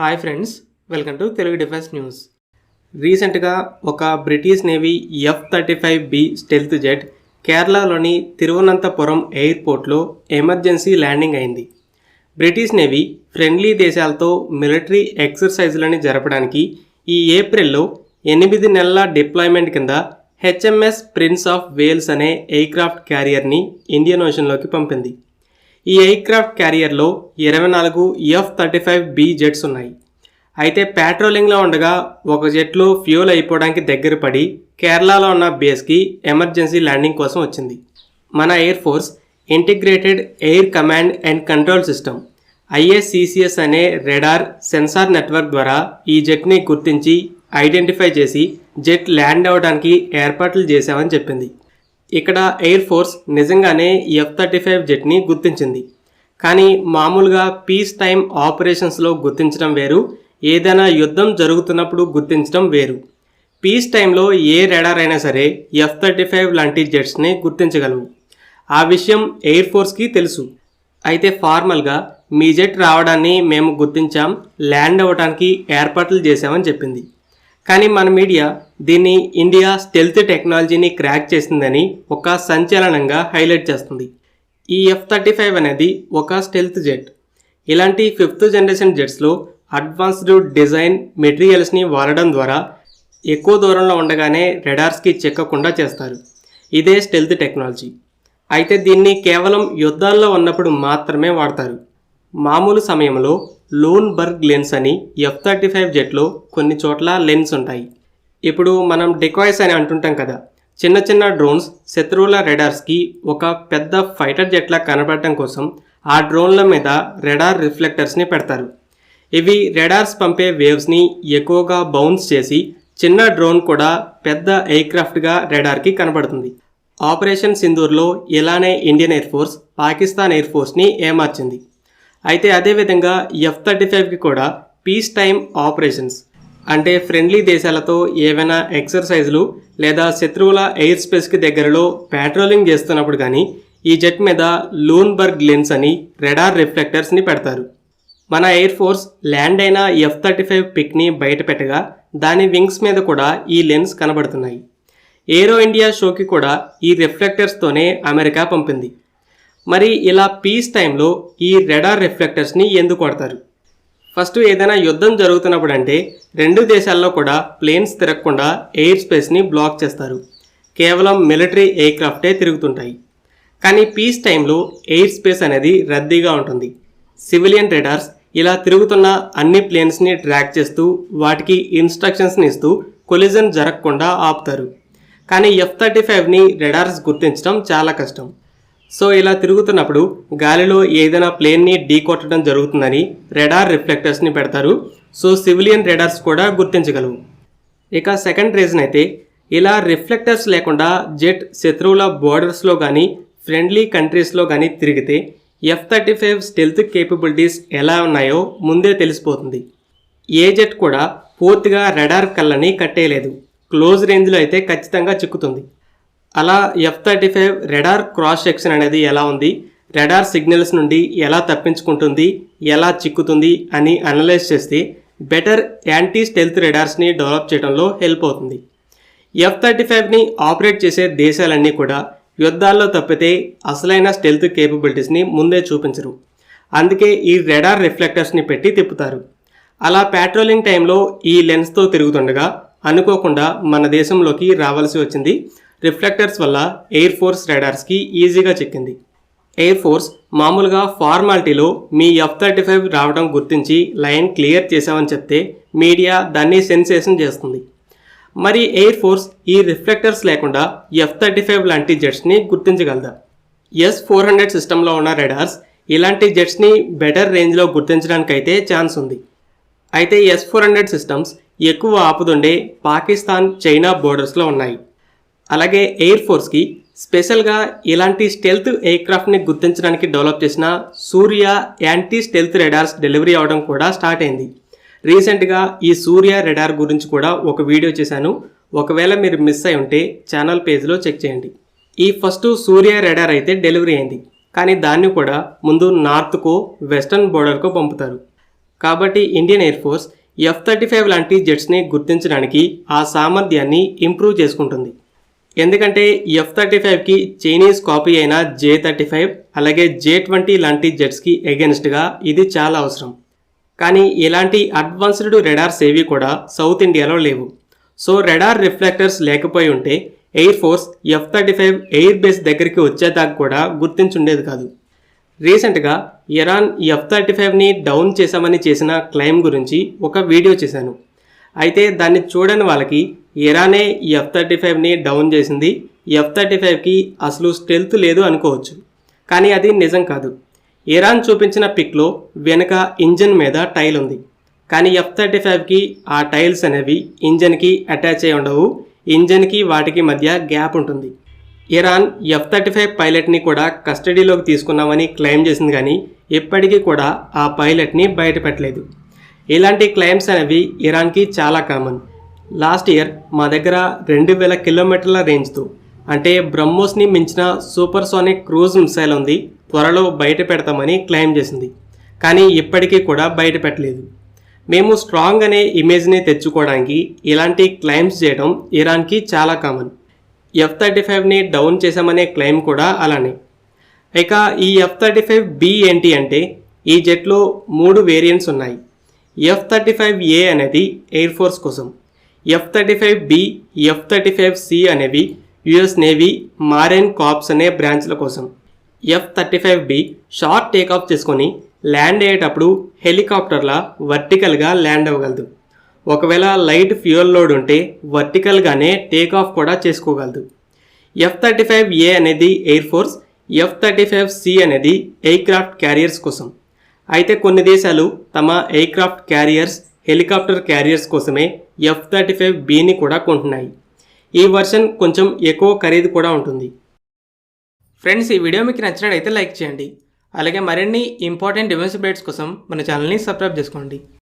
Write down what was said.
Hi friends, welcome to Telugu defence news. రీసెంట్గా ఒక British navy F-35B stealth jet కేరళలోని తిరువనంతపురం ఎయిర్పోర్ట్లో ఎమర్జెన్సీ ల్యాండింగ్ అయింది. బ్రిటిష్ నేవీ ఫ్రెండ్లీ దేశాలతో మిలిటరీ ఎక్సర్సైజులని జరపడానికి ఈ ఏప్రిల్లో 8 నెలల డిప్లాయ్మెంట్ కింద HMS ప్రిన్స్ ఆఫ్ వేల్స్ అనే ఎయిర్క్రాఫ్ట్ క్యారియర్ని ఇండియన్ ఓషన్లోకి పంపింది. ఈ ఎయిర్క్రాఫ్ట్ క్యారియర్లో 24 F-35B జెట్స్ ఉన్నాయి. అయితే పెట్రోలింగ్లో ఉండగా ఒక జెట్లో ఫ్యూయల్ అయిపోవడానికి దగ్గర పడి కేరళలో ఉన్న బేస్కి ఎమర్జెన్సీ ల్యాండింగ్ కోసం వచ్చింది. మన air force integrated air command and control system ISCCS అనే రెడార్ సెన్సార్ నెట్వర్క్ ద్వారా ఈ జెట్ని గుర్తించి ఐడెంటిఫై చేసి జెట్ ల్యాండ్ అవ్వడానికి ఏర్పాట్లు చేశామని చెప్పింది. ఇక్కడ ఎయిర్ ఫోర్స్ నిజంగానే F-35 జెట్ని గుర్తించింది. కానీ మామూలుగా పీస్ టైం ఆపరేషన్స్లో గుర్తించడం వేరు, ఏదైనా యుద్ధం జరుగుతున్నప్పుడు గుర్తించడం వేరు. పీస్ టైంలో ఏ రెడార్ అయినా సరే F-35 లాంటి జెట్స్ని గుర్తించగలవు. ఆ విషయం ఎయిర్ ఫోర్స్కి తెలుసు. అయితే ఫార్మల్గా మీ జెట్ రావడాన్ని మేము గుర్తించాం, ల్యాండ్ అవ్వడానికి ఏర్పాట్లు చేశామని చెప్పింది. కానీ మన మీడియా దీన్ని ఇండియా స్టెల్త్ టెక్నాలజీని క్రాక్ చేసిందని ఒక సంచలనంగా హైలైట్ చేస్తుంది. ఈ F-35 అనేది ఒక స్టెల్త్ జెట్. ఇలాంటి 5th జనరేషన్ జెట్స్లో అడ్వాన్స్డ్ డిజైన్ మెటీరియల్స్ని వాడడం ద్వారా ఎక్కువ దూరంలో ఉండగానే రెడార్స్కి చిక్కకుండా చేస్తారు. ఇదే స్టెల్త్ టెక్నాలజీ. అయితే దీన్ని కేవలం యుద్ధాల్లో ఉన్నప్పుడు మాత్రమే వాడతారు. మామూలు సమయంలో లూన్బర్గ్ లెన్స్ అని F-35 జెట్లో కొన్ని చోట్ల లెన్స్ ఉంటాయి. ఇప్పుడు మనం డెకాయ్స్ అని అంటుంటాం కదా, చిన్న చిన్న డ్రోన్స్ శత్రువుల రెడార్స్కి ఒక పెద్ద ఫైటర్ జెట్లా కనబడటం కోసం ఆ డ్రోన్ల మీద రెడార్ రిఫ్లెక్టర్స్ని పెడతారు. ఇవి రెడార్స్ పంపే వేవ్స్ని ఎక్కువగా బౌన్స్ చేసి చిన్న డ్రోన్ కూడా పెద్ద ఎయిర్క్రాఫ్ట్గా రెడార్కి కనబడుతుంది. ఆపరేషన్ సింధూర్లో ఇలానే Indian air force Pakistan air ఫోర్స్ని ఏమార్చింది. అయితే అదేవిధంగా F-35కి కూడా పీస్ టైం ఆపరేషన్స్ అంటే ఫ్రెండ్లీ దేశాలతో ఏవైనా ఎక్సర్సైజులు లేదా శత్రువుల ఎయిర్ స్పేస్కి దగ్గరలో పెట్రోలింగ్ చేస్తున్నప్పుడు కానీ ఈ జెట్ మీద లూన్బర్గ్ లెన్స్ అని రెడార్ రిఫ్లెక్టర్స్ని పెడతారు. మన ఎయిర్ ఫోర్స్ ల్యాండ్ అయిన F-35 పిక్ని బయట పెట్టగా దాని వింగ్స్ మీద కూడా ఈ లెన్స్ కనబడుతున్నాయి. ఏరో ఇండియా షోకి కూడా ఈ రిఫ్లెక్టర్స్తోనే అమెరికా పంపింది. మరి ఇలా పీస్ టైంలో ఈ రెడార్ రిఫ్లెక్టర్స్ని ఎందుకు వాడతారు? ఫస్ట్ ఏదైనా యుద్ధం జరుగుతున్నప్పుడు అంటే రెండు దేశాల్లో కూడా ప్లేన్స్ తిరగకుండా ఎయిర్ స్పేస్ని బ్లాక్ చేస్తారు. కేవలం మిలిటరీ ఎయిర్క్రాఫ్టే తిరుగుతుంటాయి. కానీ పీస్ టైంలో ఎయిర్ స్పేస్ అనేది రద్దీగా ఉంటుంది. సివిలియన్ రెడార్స్ ఇలా తిరుగుతున్న అన్ని ప్లేన్స్ని ట్రాక్ చేస్తూ వాటికి ఇన్స్ట్రక్షన్స్ని ఇస్తూ కొలిజన్ జరగకుండా ఆపుతారు. కానీ F-35ని రెడార్స్ గుర్తించడం చాలా కష్టం. సో ఇలా తిరుగుతున్నప్పుడు గాలిలో ఏదైనా ప్లేన్ని ఢీకొట్టడం జరుగుతుందని రెడార్ రిఫ్లెక్టర్స్ని పెడతారు. సో సివిలియన్ రెడార్స్ కూడా గుర్తించగలవు. ఇక సెకండ్ రీజన్ అయితే ఇలా రిఫ్లెక్టర్స్ లేకుండా జెట్ శత్రువుల బోర్డర్స్లో కానీ ఫ్రెండ్లీ కంట్రీస్లో కానీ తిరిగితే F-35 స్టెల్త్ కేపబిలిటీస్ ఎలా ఉన్నాయో ముందే తెలిసిపోతుంది. ఏ జెట్ కూడా పూర్తిగా రెడార్ కళ్ళని కట్టేయలేదు. క్లోజ్ రేంజ్లో అయితే ఖచ్చితంగా చిక్కుతుంది. అలా F-35 రెడార్ క్రాస్ సెక్షన్ అనేది ఎలా ఉంది, రెడార్ సిగ్నల్స్ నుండి ఎలా తప్పించుకుంటుంది, ఎలా చిక్కుతుంది అని అనలైజ్ చేస్తే బెటర్ యాంటీ స్టెల్త్ రెడార్స్ని డెవలప్ చేయడంలో హెల్ప్ అవుతుంది. F-35ని ఆపరేట్ చేసే దేశాలన్నీ కూడా యుద్ధాల్లో తప్పితే అసలైన స్టెల్త్ కేపబిలిటీస్ని ముందే చూపించరు. అందుకే ఈ రెడార్ రిఫ్లెక్టర్స్ని పెట్టి తిప్పుతారు. అలా పెట్రోలింగ్ టైంలో ఈ లెన్స్తో తిరుగుతుండగా అనుకోకుండా మన దేశంలోకి రావాల్సి వచ్చింది. రిఫ్లెక్టర్స్ వల్ల ఎయిర్ ఫోర్స్ రెడార్స్కి ఈజీగా చిక్కింది. ఎయిర్ ఫోర్స్ మామూలుగా ఫార్మాలిటీలో మీ F-35 రావడం గుర్తించి లైన్ క్లియర్ చేసామని చెప్తే మీడియా దాన్ని సెన్సేషన్ చేస్తుంది. మరి ఎయిర్ ఫోర్స్ ఈ రిఫ్లెక్టర్స్ లేకుండా F-35 లాంటి జెట్స్ని గుర్తించగలదా? S-400 సిస్టంలో ఉన్న రెడార్స్ ఇలాంటి జెట్స్ని బెటర్ రేంజ్లో గుర్తించడానికైతే ఛాన్స్ ఉంది. అయితే S-400 సిస్టమ్స్ ఎక్కువ ఆపుతుండే పాకిస్తాన్, చైనా బోర్డర్స్లో ఉన్నాయి. అలాగే ఎయిర్ ఫోర్స్కి స్పెషల్గా ఇలాంటి స్టెల్త్ ఎయిర్క్రాఫ్ట్ని గుర్తించడానికి డెవలప్ చేసిన సూర్య యాంటీ స్టెల్త్ రెడార్స్ డెలివరీ అవడం కూడా స్టార్ట్ అయింది. రీసెంట్గా ఈ సూర్య రెడార్ గురించి కూడా ఒక వీడియో చేశాను. ఒకవేళ మీరు మిస్ అయి ఉంటే ఛానల్ పేజ్లో చెక్ చేయండి. ఈ ఫస్ట్ సూర్య రెడార్ అయితే డెలివరీ అయింది. కానీ దాన్ని కూడా ముందు నార్త్కో వెస్టర్న్ బోర్డర్కో పంపుతారు. కాబట్టి ఇండియన్ ఎయిర్ ఫోర్స్ F-35 లాంటి జెట్స్ని గుర్తించడానికి ఆ సామర్థ్యాన్ని ఇంప్రూవ్ చేసుకుంటుంది. ఎందుకంటే F-35కి చైనీస్ కాపీ అయిన J-35 అలాగే J-20 లాంటి జెట్స్కి ఎగెన్స్ట్గా ఇది చాలా అవసరం. కానీ ఇలాంటి అడ్వాన్స్డ్ రెడార్స్ ఏవి కూడా సౌత్ ఇండియాలో లేవు. సో రెడార్ రిఫ్లెక్టర్స్ లేకపోయి ఉంటే air force F-35 air base దగ్గరికి వచ్చేదాకా కూడా గుర్తించుండేది కాదు. రీసెంట్గా ఇరాన్ F-35ని డౌన్ చేశామని చేసిన క్లెయిమ్ గురించి ఒక వీడియో చేశాను. అయితే దాన్ని చూడని వాళ్ళకి ఇరానే F-35ని డౌన్ చేసింది, F-35కి అసలు స్టెల్త్ లేదు అనుకోవచ్చు. కానీ అది నిజం కాదు. ఇరాన్ చూపించిన పిక్లో వెనుక ఇంజన్ మీద టైల్ ఉంది. కానీ F-35కి ఆ టైల్స్ అనేవి ఇంజన్కి అటాచ్ అయి ఉండవు. ఇంజన్కి వాటికి మధ్య గ్యాప్ ఉంటుంది. ఇరాన్ F-35 పైలట్ని కూడా కస్టడీలోకి తీసుకున్నామని క్లెయిమ్ చేసింది, కానీ ఇప్పటికీ కూడా ఆ పైలట్ని బయటపెట్టలేదు. ఇలాంటి క్లెయిమ్స్ అనేవి ఇరాన్కి చాలా కామన్. లాస్ట్ ఇయర్ మా దగ్గర 2000 కిలోమీటర్ల రేంజ్తో అంటే బ్రహ్మోస్ని మించిన సూపర్సోనిక్ క్రూజ్ మిసైల్ ఉంది, త్వరలో బయట పెడతామని క్లెయిమ్ చేసింది. కానీ ఇప్పటికీ కూడా బయట పెట్టలేదు. మేము స్ట్రాంగ్ అనే ఇమేజ్ని తెచ్చుకోవడానికి ఇలాంటి క్లెయిమ్స్ చేయడం ఇరాన్కి చాలా కామన్. F-35ని డౌన్ చేశామనే క్లెయిమ్ కూడా అలానే. ఇక ఈ F-35B ఏంటి అంటే ఈ జెట్లో 3 వేరియంట్స్ ఉన్నాయి. F-35A అనేది ఎయిర్ ఫోర్స్ కోసం, F-35B, F-35C అనేవి US నేవీ మారైన్ కార్ప్స్ అనే బ్రాంచ్ల కోసం. F-35B షార్ట్ టేకాఫ్ చేసుకొని ల్యాండ్ అయ్యేటప్పుడు హెలికాప్టర్లా వర్టికల్గా ల్యాండ్ అవ్వగలదు. ఒకవేళ లైట్ ఫ్యూయల్ లోడ్ ఉంటే వర్టికల్గానే టేకాఫ్ కూడా చేసుకోగలదు. F-35A అనేది ఎయిర్ ఫోర్స్, F-35C అనేది ఎయిర్క్రాఫ్ట్ క్యారియర్స్ కోసం. అయితే కొన్ని దేశాలు తమ ఎయిర్క్రాఫ్ట్ క్యారియర్స్, హెలికాప్టర్ క్యారియర్స్ కోసమే F-35Bని కూడా కొంటున్నాయి. ఈ వర్షన్ కొంచెం ఎక్కువ ఖరీదు కూడా ఉంటుంది. ఫ్రెండ్స్, ఈ వీడియో మీకు నచ్చినట్లయితే లైక్ చేయండి. అలాగే మరిన్ని ఇంపార్టెంట్ డిఫెన్స్ అప్డేట్స్ కోసం మన ఛానల్ని సబ్స్క్రైబ్ చేసుకోండి.